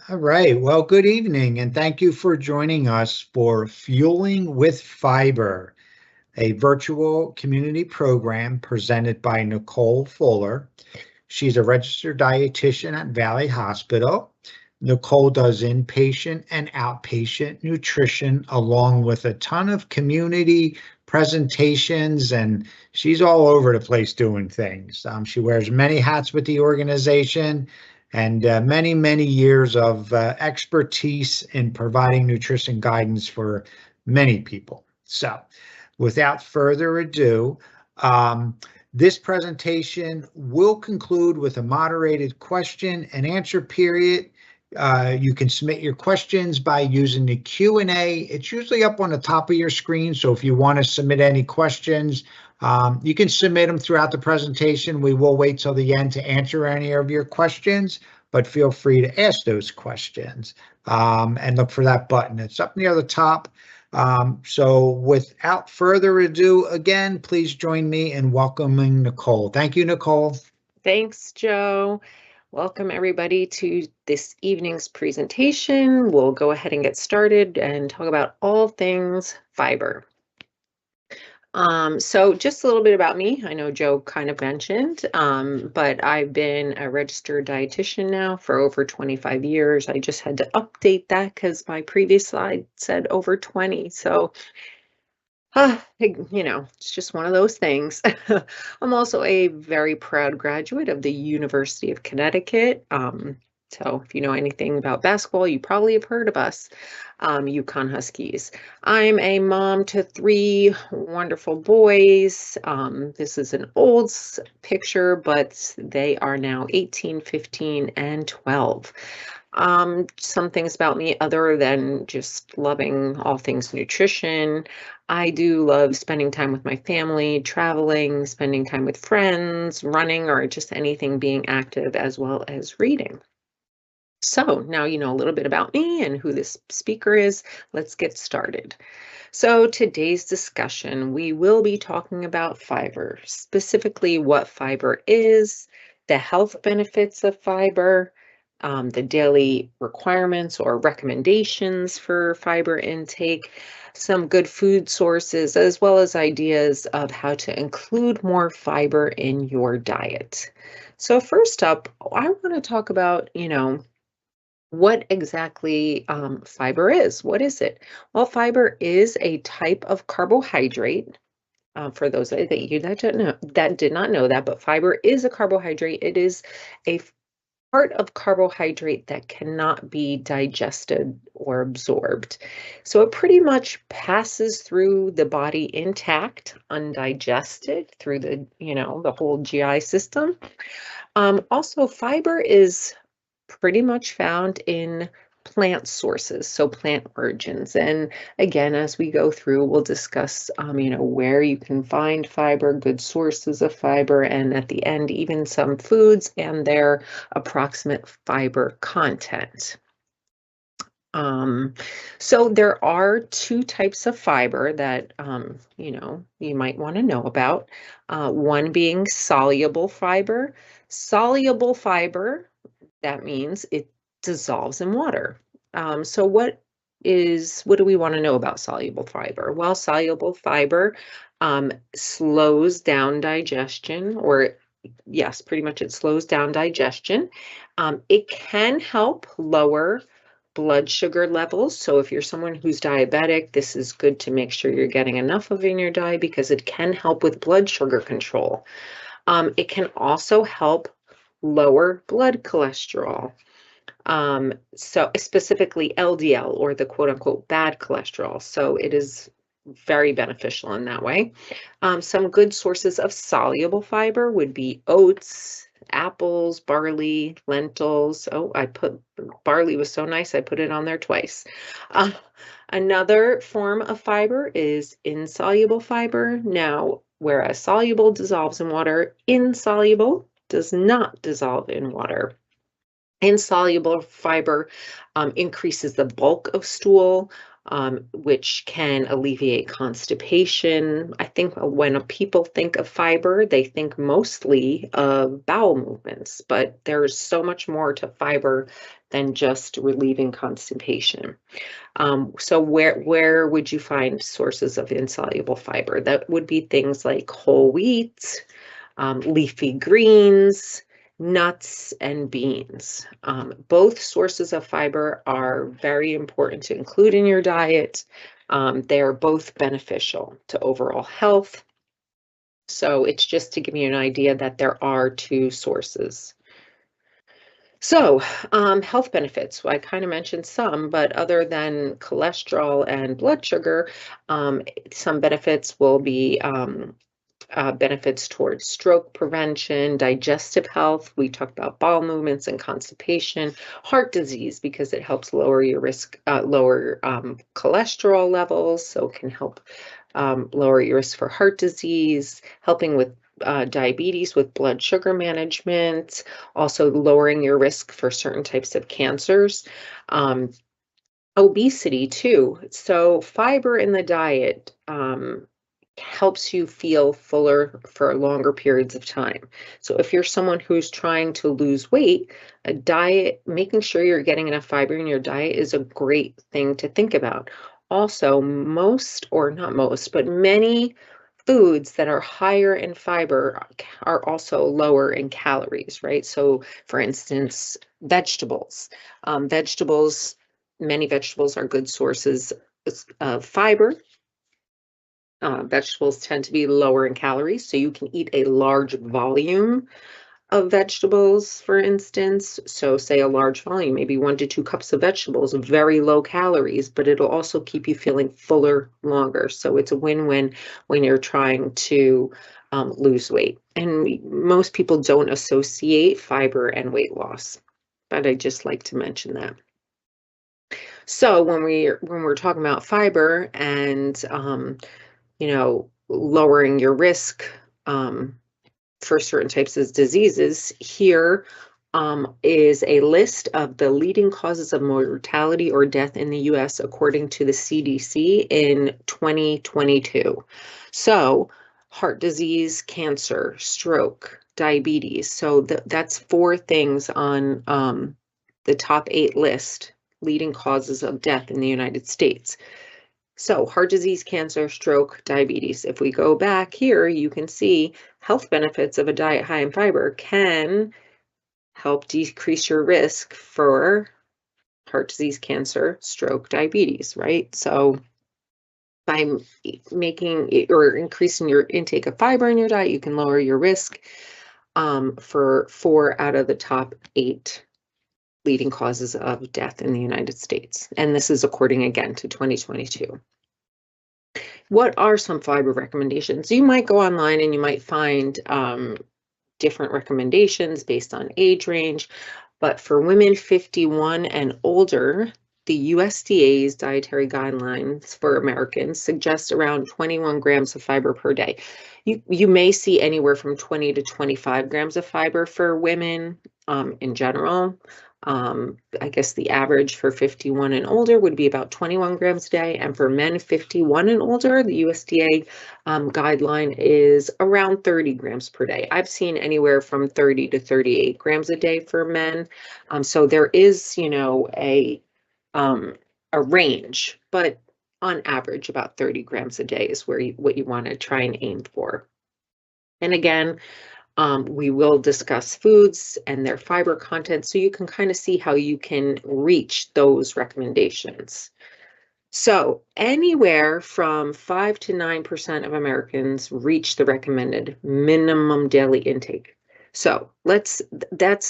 All right. Well, good evening, and thank you for joining us for Fueling with Fiber, a virtual community program presented by Nicole Fuller. She's a registered dietitian at Valley Hospital. Nicole does inpatient and outpatient nutrition, along with a ton of community presentations, and she's all over the place doing things. She wears many hats with the organization and many, many years of expertise in providing nutrition guidance for many people. So, without further ado, um, this presentation will conclude with a moderated question and answer period. You can submit your questions by using the Q&A. It's usually up on the top of your screen, so if you want to submit any questions, you can submit them throughout the presentation. We will wait till the end to answer any of your questions, but feel free to ask those questions and look for that button. It's up near the top. So without further ado, again, please join me in welcoming Nicole. Thank you, Nicole. Thanks, Joe. Welcome everybody to this evening's presentation. We'll go ahead and get started and talk about all things fiber. So just a little bit about me. I know Joe kind of mentioned, but I've been a registered dietitian now for over 25 years. I just had to update that because my previous slide said over 20. So, it's just one of those things. I'm also a very proud graduate of the University of Connecticut. So if you know anything about basketball, you probably have heard of us, UConn Huskies. I'm a mom to 3 wonderful boys. This is an old picture, but they are now 18, 15, and 12. Some things about me other than just loving all things nutrition. I do love spending time with my family, traveling, spending time with friends, running, or just anything being active, as well as reading. So now you know a little bit about me and who this speaker is. Let's get started. So today's discussion, we will be talking about fiber, specifically what fiber is, the health benefits of fiber, the daily requirements or recommendations for fiber intake, some good food sources, as well as ideas of how to include more fiber in your diet. So first up, I want to talk about, what exactly fiber is. What is it? Well, fiber is a type of carbohydrate. For those that did not know that, but fiber is a carbohydrate. It is a part of carbohydrate that cannot be digested or absorbed. So it pretty much passes through the body intact, undigested through the whole GI system. Also, fiber is pretty much found in plant sources, so plant origins. And again, as we go through, we'll discuss, where you can find fiber, good sources of fiber, and at the end, even some foods and their approximate fiber content. So there are 2 types of fiber that, you might want to know about. One being soluble fiber. Soluble fiber, that means it dissolves in water. So what do we want to know about soluble fiber? Well, soluble fiber slows down digestion, or yes, pretty much it slows down digestion. It can help lower blood sugar levels. So if you're someone who's diabetic, this is good to make sure you're getting enough of in your diet because it can help with blood sugar control. It can also help lower blood cholesterol. So specifically LDL, or the quote unquote bad cholesterol. So it is very beneficial in that way. Some good sources of soluble fiber would be oats, apples, barley, lentils. Oh, barley was so nice, I put it on there twice. Another form of fiber is insoluble fiber. Now, whereas soluble dissolves in water, insoluble does not dissolve in water. Insoluble fiber increases the bulk of stool, which can alleviate constipation. I think when people think of fiber, they think mostly of bowel movements, but there's so much more to fiber than just relieving constipation. So where would you find sources of insoluble fiber? That would be things like whole wheat, leafy greens, nuts, and beans. Both sources of fiber are very important to include in your diet. They are both beneficial to overall health. So it's just to give you an idea that there are two sources. So, health benefits. Well, I kind of mentioned some, but other than cholesterol and blood sugar, some benefits will be benefits towards stroke prevention, digestive health. We talked about bowel movements and constipation, heart disease, because it helps lower your risk, lower cholesterol levels, so it can help lower your risk for heart disease, helping with diabetes with blood sugar management, also lowering your risk for certain types of cancers. Obesity too. So fiber in the diet helps you feel fuller for longer periods of time. So if you're someone who's trying to lose weight, a diet, making sure you're getting enough fiber in your diet is a great thing to think about. Also, most, or not most, but many foods that are higher in fiber are also lower in calories, right? So for instance, vegetables. Many vegetables are good sources of fiber. Vegetables tend to be lower in calories, so you can eat a large volume of vegetables, for instance. So say a large volume, maybe 1 to 2 cups of vegetables, very low calories, but it'll also keep you feeling fuller longer. So it's a win-win when you're trying to lose weight. And most people don't associate fiber and weight loss, but I just like to mention that. So when we're talking about fiber and lowering your risk for certain types of diseases, here is a list of the leading causes of mortality or death in the US according to the CDC in 2022. So heart disease, cancer, stroke, diabetes. So that's 4 things on the top 8 list, leading causes of death in the United States. So heart disease, cancer, stroke, diabetes. If we go back here, you can see health benefits of a diet high in fiber can help decrease your risk for heart disease, cancer, stroke, diabetes, right? So by making or increasing your intake of fiber in your diet, you can lower your risk for 4 out of the top 8 leading causes of death in the United States. And this is according again to 2022. What are some fiber recommendations? You might go online and you might find different recommendations based on age range, but for women 51 and older, the USDA's dietary guidelines for Americans suggest around 21 grams of fiber per day. You may see anywhere from 20 to 25 grams of fiber for women in general. I guess the average for 51 and older would be about 21 grams a day. And for men 51 and older, the USDA guideline is around 30 grams per day. I've seen anywhere from 30 to 38 grams a day for men. So there is, a range, but on average, about 30 grams a day is what you want to try and aim for. And again, we will discuss foods and their fiber content so you can kind of see how you can reach those recommendations. So anywhere from 5 to 9% of Americans reach the recommended minimum daily intake. So that's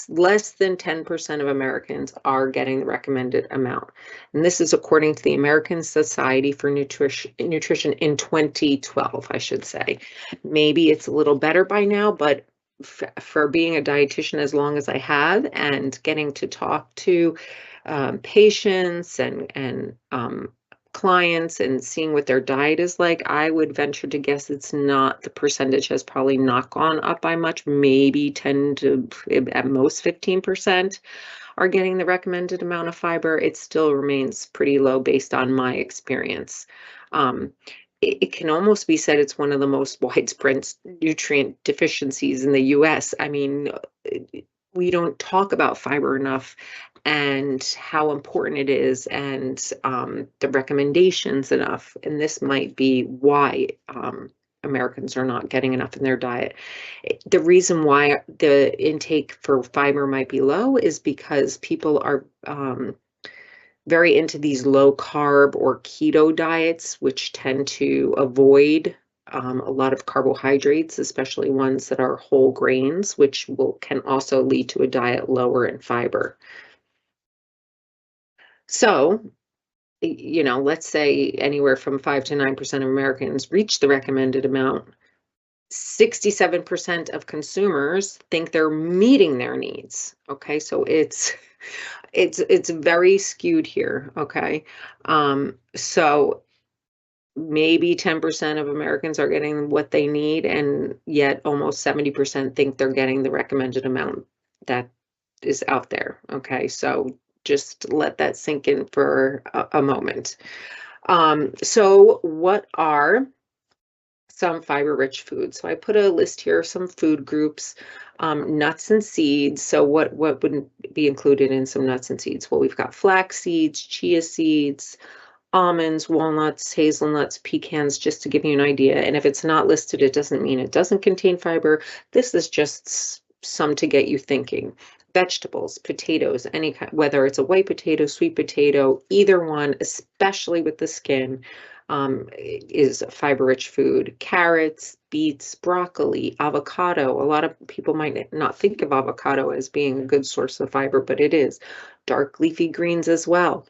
less than 10% of Americans are getting the recommended amount. And this is according to the American Society for Nutrition in 2012, I should say. Maybe it's a little better by now, but for being a dietitian as long as I have and getting to talk to patients and clients and seeing what their diet is like, I would venture to guess the percentage has probably not gone up by much, maybe 10 to at most 15%. are getting the recommended amount of fiber, it still remains pretty low based on my experience. It can almost be said it's one of the most widespread nutrient deficiencies in the US. I mean, we don't talk about fiber enough and how important it is, and the recommendations enough. And this might be why Americans are not getting enough in their diet. The reason why the intake for fiber might be low is because people are very into these low carb or keto diets, which tend to avoid a lot of carbohydrates, especially ones that are whole grains, which can also lead to a diet lower in fiber. So, you know, let's say anywhere from 5 to 9% of Americans reach the recommended amount. 67% of consumers think they're meeting their needs. Okay, so it's very skewed here. Okay, so maybe 10% of Americans are getting what they need, and yet almost 70% think they're getting the recommended amount that is out there. Okay, so just let that sink in for a moment. So what are some fiber-rich foods? So I put a list here of some food groups. Nuts and seeds. So what would be included in some nuts and seeds? Well, we've got flax seeds, chia seeds, almonds, walnuts, hazelnuts, pecans, just to give you an idea. And if it's not listed, it doesn't mean it doesn't contain fiber. This is just some to get you thinking. Vegetables, potatoes, any kind, whether it's a white potato, sweet potato, either one, especially with the skin, is fiber-rich food. Carrots, beets, broccoli, avocado. A lot of people might not think of avocado as being a good source of fiber, but it is. Dark leafy greens as well.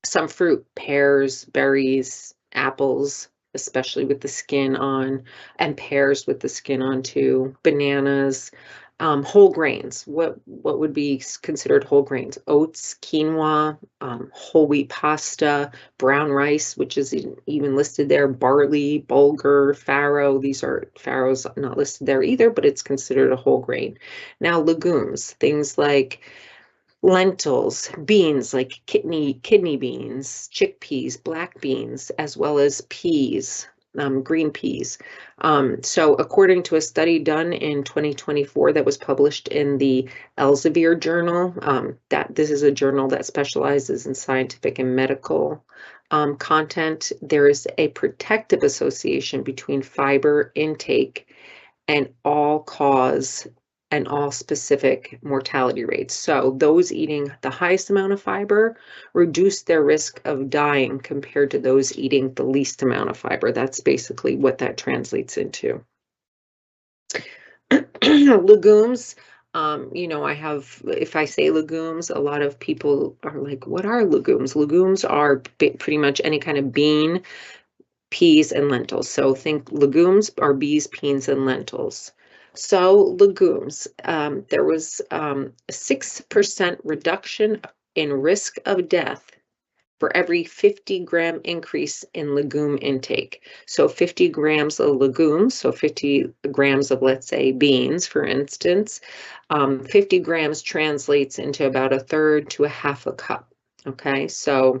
Some fruit, pears, berries, apples, especially with the skin on, and pears with the skin on too. Bananas, whole grains. What would be considered whole grains? Oats, quinoa, whole wheat pasta, brown rice, which is even listed there. Barley, bulgur, farro. Farro's not listed there either, but it's considered a whole grain. Now legumes, things like lentils, beans like kidney beans, chickpeas, black beans, as well as peas, green peas. So according to a study done in 2024 that was published in the Elsevier Journal, that this is a journal that specializes in scientific and medical content, there is a protective association between fiber intake and all-cause and all specific mortality rates. So those eating the highest amount of fiber reduce their risk of dying compared to those eating the least amount of fiber. That's basically what that translates into. Legumes, you know, if I say legumes, a lot of people are like, what are legumes? Legumes are pretty much any kind of bean, peas, and lentils. So think legumes are beans, peas, and lentils. So legumes, there was a 6% reduction in risk of death for every 50-gram increase in legume intake. So 50 grams of legumes, so 50 grams of, let's say, beans, for instance, 50 grams translates into about 1/3 to 1/2 cup. Okay, so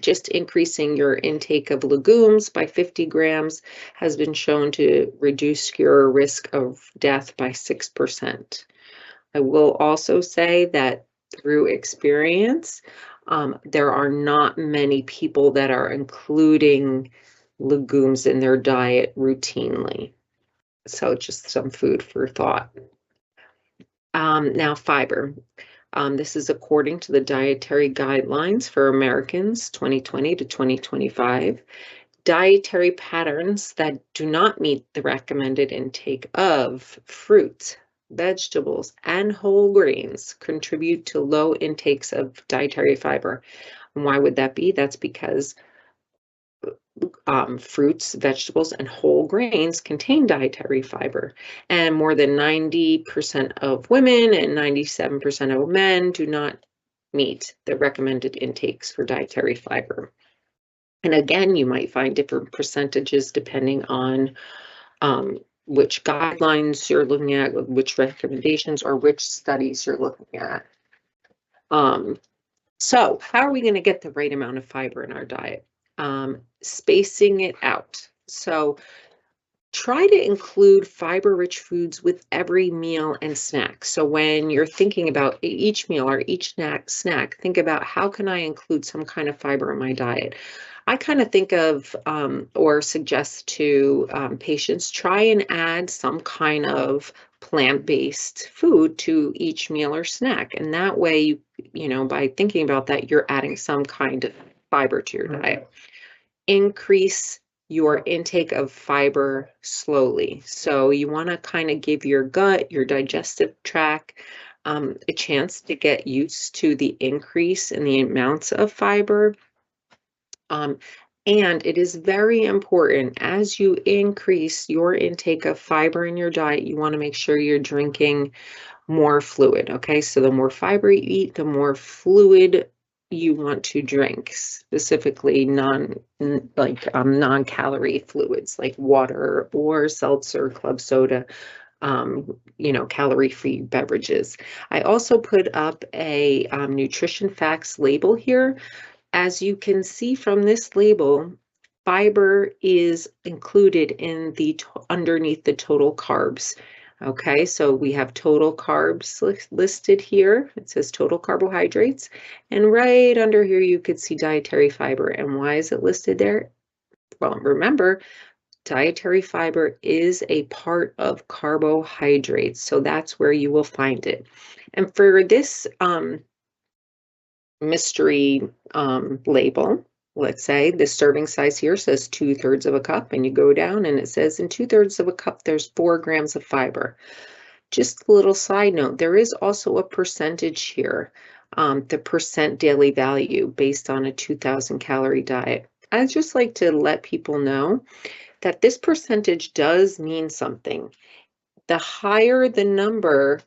just increasing your intake of legumes by 50 grams has been shown to reduce your risk of death by 6%. I will also say that through experience, there are not many people that are including legumes in their diet routinely. So just some food for thought. Now, fiber. This is according to the Dietary Guidelines for Americans 2020 to 2025. Dietary patterns that do not meet the recommended intake of fruits, vegetables, and whole grains contribute to low intakes of dietary fiber. And why would that be? That's because fruits, vegetables, and whole grains contain dietary fiber, and more than 90% of women and 97% of men do not meet the recommended intakes for dietary fiber. And again, you might find different percentages depending on which guidelines you're looking at, which recommendations or which studies you're looking at. So how are we going to get the right amount of fiber in our diet? Spacing it out. So try to include fiber-rich foods with every meal and snack. So when you're thinking about each meal or each snack, think about how can I include some kind of fiber in my diet? I kind of think of or suggest to patients, try and add some kind of plant-based food to each meal or snack. And that way, you know, by thinking about that, you're adding some kind of fiber to your diet. Increase your intake of fiber slowly. So you want to kind of give your gut, your digestive tract, a chance to get used to the increase in the amounts of fiber. And it is very important as you increase your intake of fiber in your diet, you want to make sure you're drinking more fluid. Okay, so the more fiber you eat, the more fluid you want to drink, specifically non-calorie fluids like water or seltzer, club soda, you know, calorie-free beverages. I also put up a nutrition facts label here. As you can see from this label, fiber is included in the underneath the total carbs. Okay, so we have total carbs listed here. It says total carbohydrates. And right under here, you could see dietary fiber. And why is it listed there? Well, remember, dietary fiber is a part of carbohydrates. So that's where you will find it. And for this mystery label, let's say the serving size here says 2/3 of a cup, and you go down and it says in 2/3 of a cup, there's 4 grams of fiber. Just a little side note, there is also a percentage here, the percent daily value based on a 2,000 calorie diet. I'd just like to let people know that this percentage does mean something. The higher the number,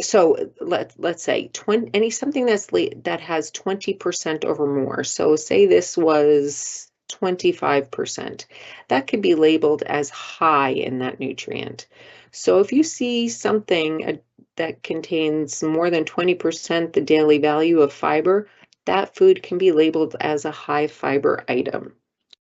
so let's say something that has 20% or more. So say this was 25%. That could be labeled as high in that nutrient. So if you see something that contains more than 20% the daily value of fiber, that food can be labeled as a high fiber item.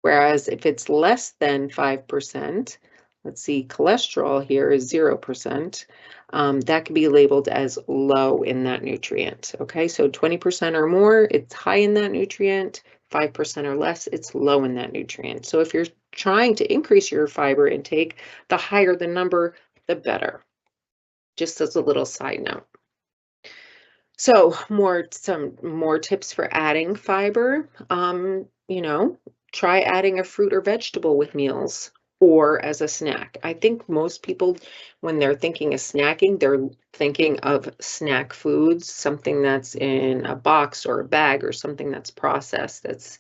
Whereas if it's less than 5%, let's see, cholesterol here is 0%. That can be labeled as low in that nutrient. Okay, so 20% or more, it's high in that nutrient. 5% or less, it's low in that nutrient. So if you're trying to increase your fiber intake, the higher the number, the better. Just as a little side note. So some more tips for adding fiber. You know, try adding a fruit or vegetable with meals or as a snack. I think most people, when they're thinking of snacking, they're thinking of snack foods, something that's in a box or a bag or something that's processed, that's,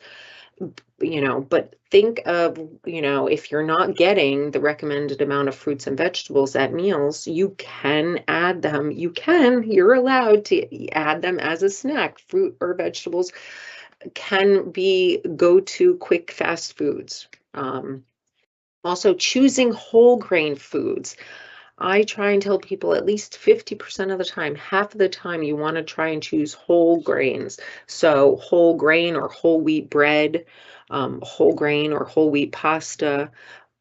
you know, but think of, you know, if you're not getting the recommended amount of fruits and vegetables at meals, you can add them. You're allowed to add them as a snack. Fruit or vegetables can be go-to quick fast foods. Also, choosing whole grain foods. I try and tell people at least 50% of the time, half of the time, you want to try and choose whole grains. So whole grain or whole wheat bread, whole grain or whole wheat pasta,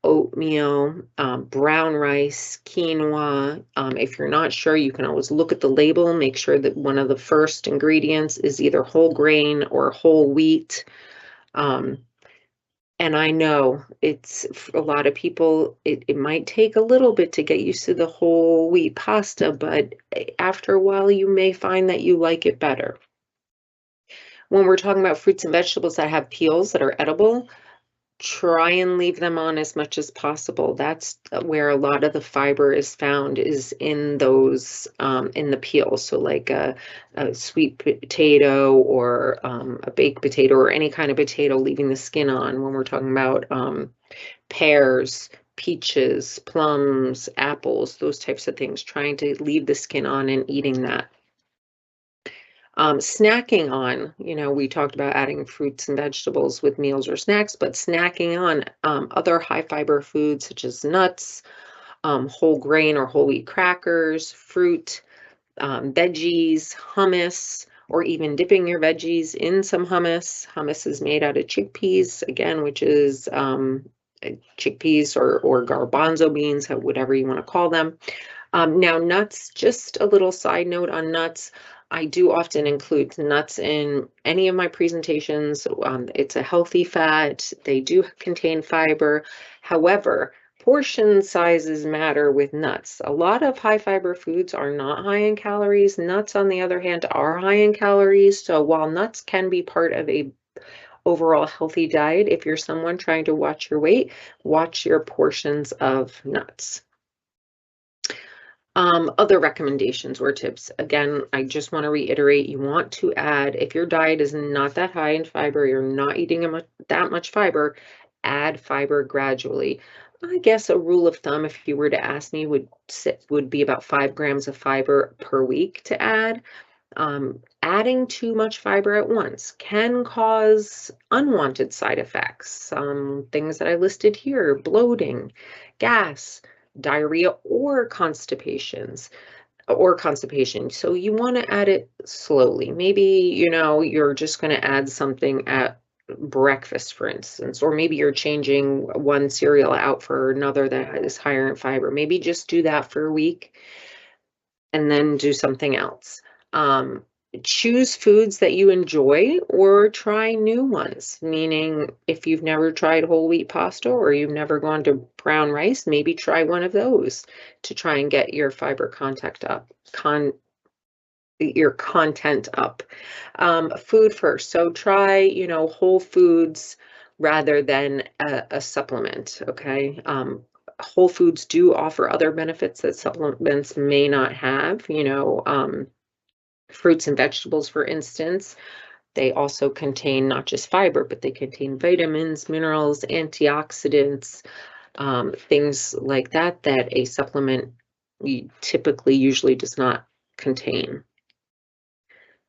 oatmeal, brown rice, quinoa. If you're not sure, you can always look at the label, make sure that one of the first ingredients is either whole grain or whole wheat. And I know it's a lot of people, it might take a little bit to get used to the whole wheat pasta, but after a while, you may find that you like it better. When we're talking about fruits and vegetables that have peels that are edible, try and leave them on as much as possible. That's where a lot of the fiber is found, is in those, in the peel. So like a sweet potato or a baked potato or any kind of potato, leaving the skin on. When we're talking about pears, peaches, plums, apples, those types of things, trying to leave the skin on and eating that. Snacking on, we talked about adding fruits and vegetables with meals or snacks, but snacking on other high fiber foods such as nuts, whole grain or whole wheat crackers, fruit, veggies, hummus, or even dipping your veggies in some hummus. Hummus is made out of chickpeas, again, which is chickpeas or garbanzo beans, whatever you want to call them. Now, nuts, just a little side note on nuts. I do often include nuts in any of my presentations. It's a healthy fat. They do contain fiber. However, portion sizes matter with nuts. A lot of high fiber foods are not high in calories. Nuts, on the other hand, are high in calories. So while nuts can be part of a overall healthy diet, if you're someone trying to watch your weight, watch your portions of nuts. Other recommendations or tips. Again, I just want to reiterate, you want to add, if your diet is not that high in fiber, you're not eating that much fiber, add fiber gradually. I guess a rule of thumb, if you were to ask me, would be about 5 grams of fiber per week to add. Adding too much fiber at once can cause unwanted side effects. Things that I listed here: bloating, gas, diarrhea, or constipation. So you want to add it slowly. Maybe, you're just going to add something at breakfast, for instance, or maybe you're changing one cereal out for another that is higher in fiber. Maybe just do that for a week and then do something else. Choose foods that you enjoy or try new ones, meaning if you've never tried whole wheat pasta or you've never gone to brown rice, maybe try one of those to try and get your fiber content up. Food first. So try, whole foods rather than a supplement, okay? Whole foods do offer other benefits that supplements may not have, fruits and vegetables, for instance. They also contain not just fiber, but they contain vitamins, minerals, antioxidants, things like that a supplement usually does not contain.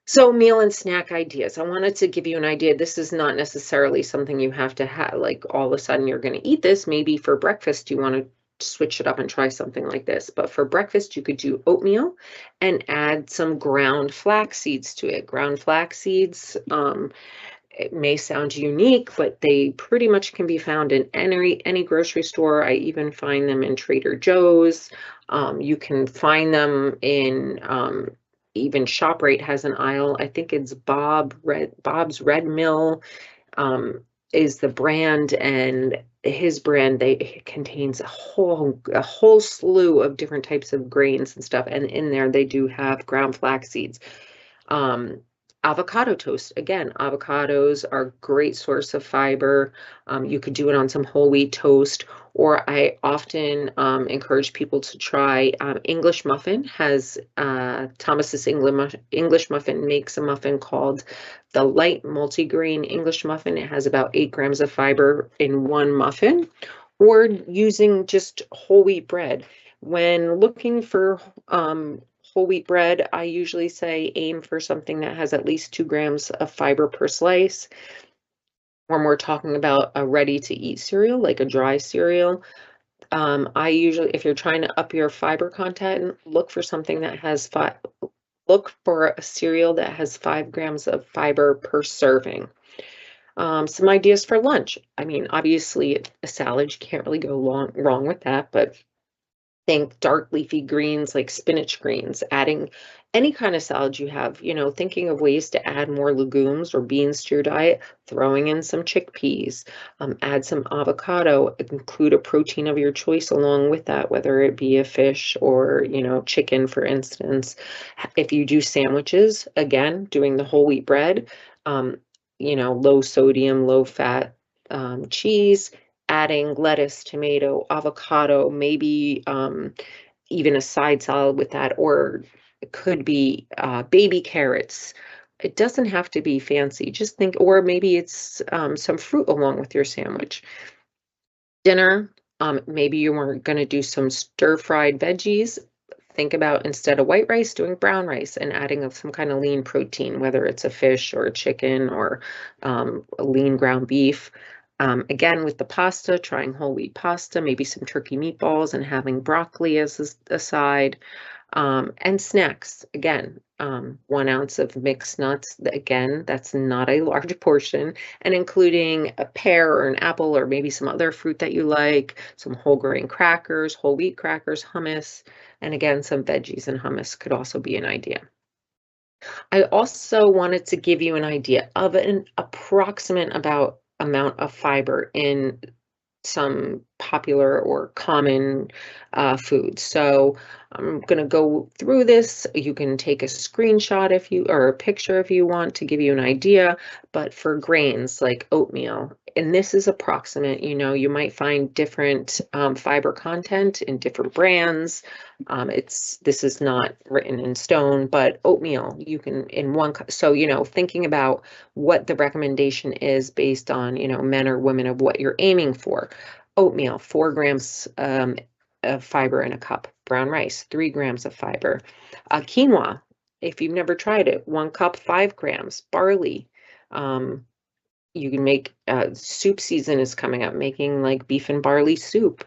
So meal and snack ideas. I wanted to give you an idea. This is not necessarily something you have to have, like all of a sudden you're going to eat this. Maybe for breakfast, you want to switch it up and try something like this. But for breakfast, you could do oatmeal and add some ground flax seeds to it. Ground flax seeds, it may sound unique, but they pretty much can be found in any grocery store. I even find them in Trader Joe's. You can find them in even ShopRite has an aisle. I think it's Bob's Red Mill is the brand, and his brand it contains a whole slew of different types of grains and stuff, and in there they do have ground flax seeds. Avocado toast. Again, avocados are a great source of fiber. You could do it on some whole wheat toast, or I often encourage people to try English muffin. Thomas's English muffin makes a muffin called the light multigrain English muffin. It has about 8 grams of fiber in one muffin, or using just whole wheat bread. When looking for whole wheat bread, I usually say aim for something that has at least 2 grams of fiber per slice. When we're talking about a ready-to-eat cereal, like a dry cereal, if you're trying to up your fiber content, look for something that has look for a cereal that has 5 grams of fiber per serving. Some ideas for lunch. I mean, obviously, a salad, you can't really go wrong with that, but think dark leafy greens like spinach greens, adding any kind of salad you have, thinking of ways to add more legumes or beans to your diet, throwing in some chickpeas, add some avocado, include a protein of your choice along with that, whether it be a fish or, chicken, for instance. If you do sandwiches, again, doing the whole wheat bread, low sodium, low fat cheese, adding lettuce, tomato, avocado, maybe even a side salad with that, or it could be baby carrots. It doesn't have to be fancy. Just think, or maybe it's some fruit along with your sandwich. Dinner, maybe you were going to do some stir-fried veggies. think about, instead of white rice, doing brown rice and adding some kind of lean protein, whether it's a fish or a chicken or a lean ground beef. Again, with the pasta, trying whole wheat pasta, maybe some turkey meatballs and having broccoli as a side. And snacks, again, 1 ounce of mixed nuts. Again, that's not a large portion, and including a pear or an apple or maybe some other fruit that you like, some whole grain crackers, whole wheat crackers, hummus, and again, some veggies and hummus could also be an idea. I also wanted to give you an idea of an approximate amount of fiber in some popular or common foods. So I'm going to go through this. You can take a screenshot or a picture if you want to give you an idea, but for grains like oatmeal, and this is approximate, you might find different fiber content in different brands. This is not written in stone, but oatmeal, you can in one, so, thinking about what the recommendation is based on, men or women of what you're aiming for. Oatmeal, 4 grams of fiber in a cup. Brown rice, 3 grams of fiber. Quinoa, if you've never tried it, 1 cup, 5 grams. Barley, you can make, soup season is coming up, making like beef and barley soup.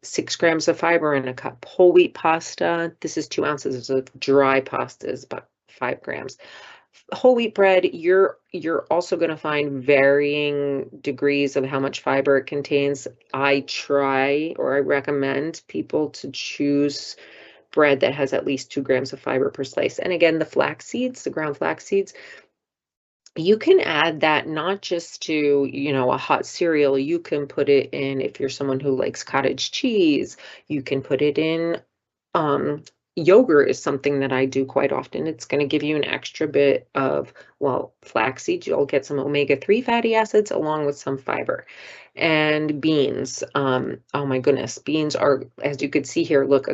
6 grams of fiber in a cup. Whole wheat pasta, this is 2 ounces of dry pasta, is about 5 grams. Whole wheat bread, you're also going to find varying degrees of how much fiber it contains. I recommend people to choose bread that has at least 2 grams of fiber per slice. And again, the flax seeds, the ground flax seeds, you can add that not just to, a hot cereal. You can put it in, if you're someone who likes cottage cheese, you can put it in, yogurt is something that I do quite often. It's going to give you an extra bit of, flax seeds. You'll get some omega-3 fatty acids along with some fiber. And beans. Oh my goodness. Beans are, as you could see here, look,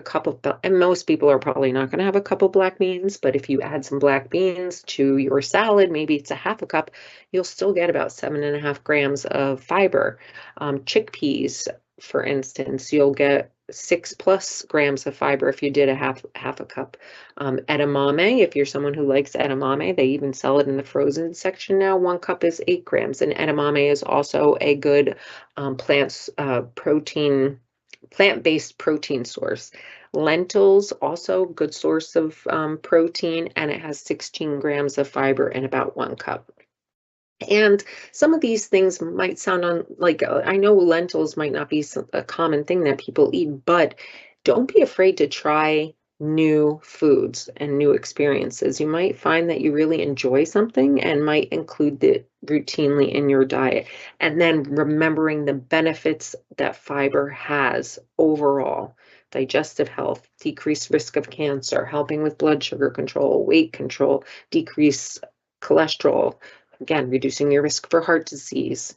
and most people are probably not going to have a cup of black beans, but if you add some black beans to your salad, maybe it's a half a cup, you'll still get about 7.5 grams of fiber. Chickpeas, for instance, you'll get 6+ grams of fiber if you did a half a cup. Edamame, if you're someone who likes edamame, they even sell it in the frozen section now. 1 cup is 8 grams, and edamame is also a good plant-based protein source. Lentils, also good source of protein, and it has 16 grams of fiber in about 1 cup. And some of these things might sound like, I know lentils might not be a common thing that people eat, but don't be afraid to try new foods and new experiences. You might find that you really enjoy something and might include it routinely in your diet. And then remembering the benefits that fiber has overall: digestive health, decreased risk of cancer, helping with blood sugar control, weight control, decrease cholesterol, again, reducing your risk for heart disease.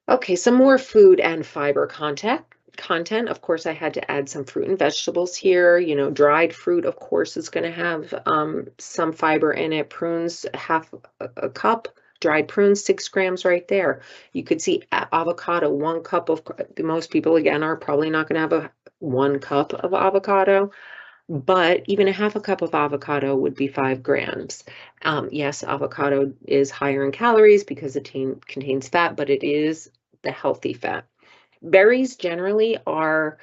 Okay, some more food and fiber content. Of course, I had to add some fruit and vegetables here. Dried fruit, of course, is going to have some fiber in it. Prunes, half a cup. Dried prunes, 6 grams right there. You could see avocado, 1 cup of, most people, again, are probably not going to have 1 cup of avocado. But even a half a cup of avocado would be 5 grams. Yes, avocado is higher in calories because it contains fat, but it is the healthy fat. Berries generally are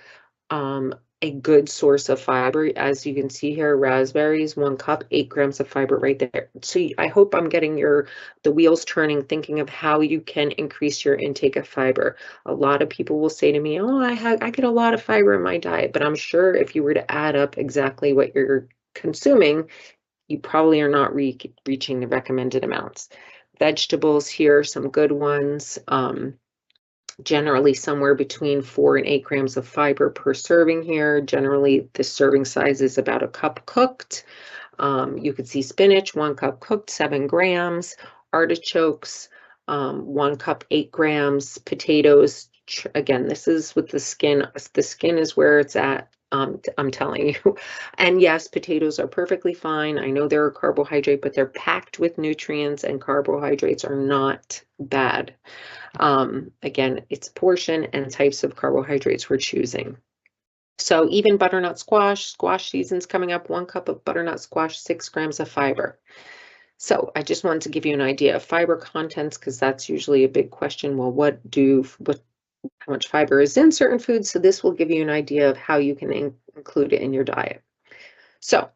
a good source of fiber. As you can see here, raspberries, 1 cup, 8 grams of fiber right there. So I hope I'm getting the wheels turning, thinking of how you can increase your intake of fiber. A lot of people will say to me, oh, I get a lot of fiber in my diet, but I'm sure if you were to add up exactly what you're consuming, you probably are not reaching the recommended amounts. Vegetables here, some good ones. Generally somewhere between 4 and 8 grams of fiber per serving here. Generally, the serving size is about a cup cooked. You could see spinach, 1 cup cooked, 7 grams. Artichokes, 1 cup, 8 grams. Potatoes, again, this is with the skin. The skin is where it's at. I'm telling you. And yes, potatoes are perfectly fine. I know they're a carbohydrate, but they're packed with nutrients, and carbohydrates are not bad. Again, it's portion and types of carbohydrates we're choosing. So even butternut squash season's coming up, 1 cup of butternut squash, 6 grams of fiber. So I just wanted to give you an idea of fiber contents because that's usually a big question. Well, how much fiber is in certain foods? So this will give you an idea of how you can include it in your diet. So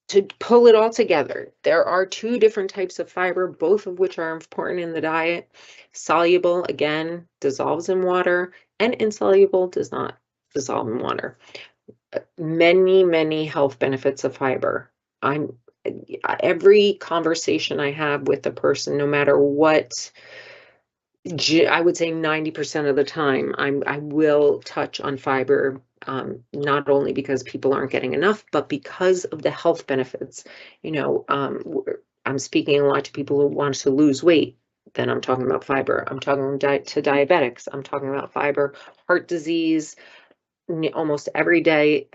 to pull it all together, there are 2 different types of fiber, both of which are important in the diet. Soluble, again, dissolves in water, and insoluble does not dissolve in water. Many, many health benefits of fiber. Every conversation I have with a person, no matter what, I would say 90% of the time, I will touch on fiber, not only because people aren't getting enough, but because of the health benefits. You know, I'm speaking a lot to people who want to lose weight. Then I'm talking about fiber. I'm talking to diabetics. I'm talking about fiber, heart disease. Almost every day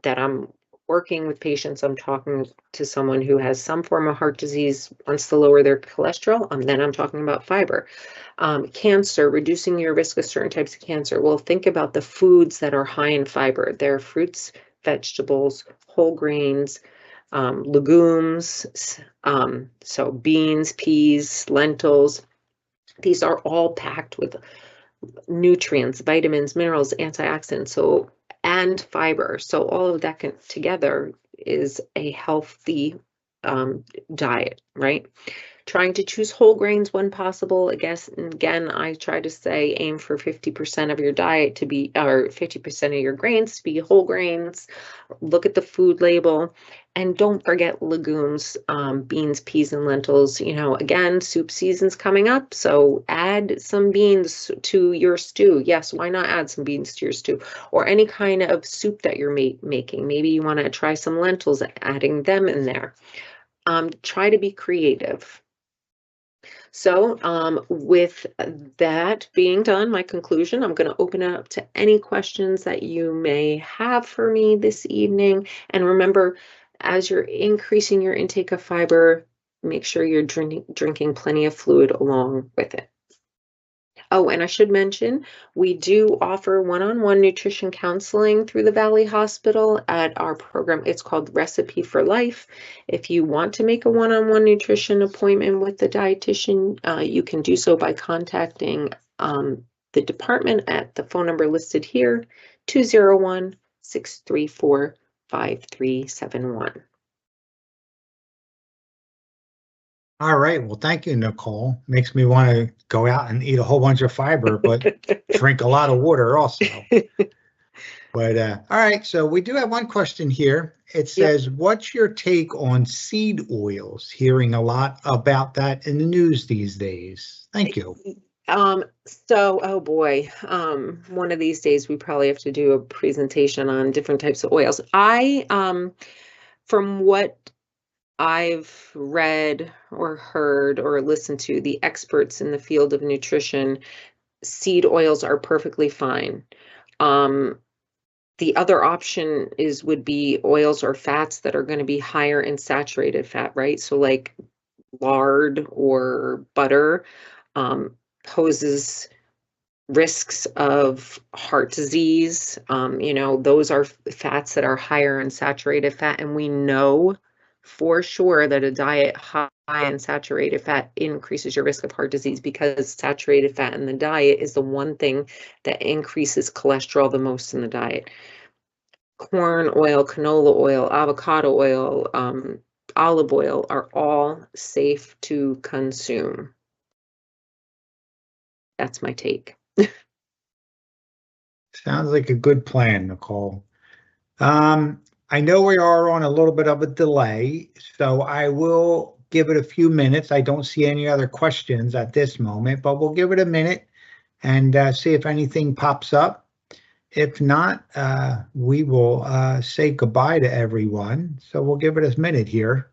that I'm working with patients, I'm talking to someone who has some form of heart disease, wants to lower their cholesterol, and then I'm talking about fiber. Cancer, reducing your risk of certain types of cancer. Well, think about the foods that are high in fiber. They're fruits, vegetables, whole grains, legumes, so beans, peas, lentils. These are all packed with nutrients, vitamins, minerals, antioxidants, and fiber. So all of that together is a healthy diet, right? Trying to choose whole grains when possible. Again, I try to say aim for 50% of your diet to be, or 50% of your grains to be whole grains. Look at the food label. And don't forget legumes, beans, peas, and lentils. You know, again, soup season's coming up, so add some beans to your stew. Yes, why not add some beans to your stew? Or any kind of soup that you're making. Maybe you want to try some lentils, adding them in there. Try to be creative. So with that being done, my conclusion, I'm going to open it up to any questions that you may have for me this evening. And remember, as you're increasing your intake of fiber, make sure you're drinking plenty of fluid along with it. Oh, and I should mention, we do offer one-on-one nutrition counseling through the Valley Hospital at our program. It's called Recipe for Life. If you want to make a one-on-one nutrition appointment with the dietitian, you can do so by contacting the department at the phone number listed here, 201-634-5371. All right. Well, thank you, Nicole. Makes me want to go out and eat a whole bunch of fiber, but drink a lot of water also. But all right. So we do have one question here. It says, yep. What's your take on seed oils? Hearing a lot about that in the news these days. Thank you. So, oh boy, one of these days we probably have to do a presentation on different types of oils. From what I've read or heard or listened to, the experts in the field of nutrition, seed oils are perfectly fine. The other option would be oils or fats that are going to be higher in saturated fat, right? So like lard or butter poses risks of heart disease. You know, those are fats that are higher in saturated fat, and we know for sure that a diet high in saturated fat increases your risk of heart disease, because saturated fat in the diet is the one thing that increases cholesterol the most in the diet. Corn oil, canola oil, avocado oil, olive oil are all safe to consume. That's my take. Sounds like a good plan, Nicole. I know we are on a little bit of a delay, so I will give it a few minutes. I don't see any other questions at this moment, but we'll give it a minute and see if anything pops up. If not, we will say goodbye to everyone. So we'll give it a minute here.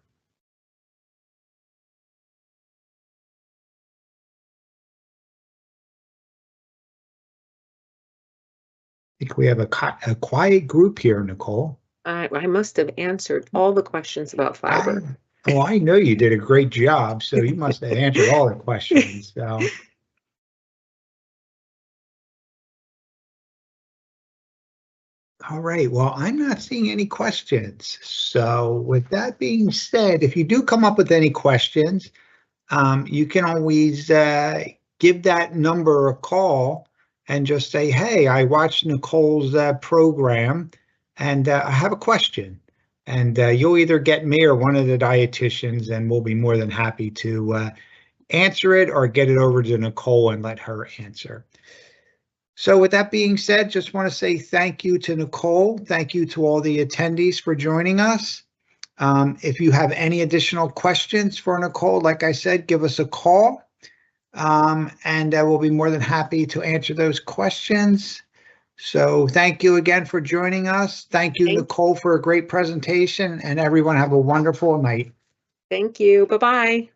I think we have a quiet group here, Nicole. I must have answered all the questions about fiber. I know you did a great job, so you must have answered all the questions. So. All right. Well, I'm not seeing any questions. So with that being said, if you do come up with any questions, you can always give that number a call and just say, hey, I watched Nicole's program and I have a question. And you'll either get me or one of the dietitians, and we'll be more than happy to answer it or get it over to Nicole and let her answer. So with that being said, just want to say thank you to Nicole. Thank you to all the attendees for joining us. If you have any additional questions for Nicole, like I said, give us a call, and we'll be more than happy to answer those questions. So thank you again for joining us. Thank you, Nicole, for a great presentation, and everyone have a wonderful night. Thank you. Bye-bye.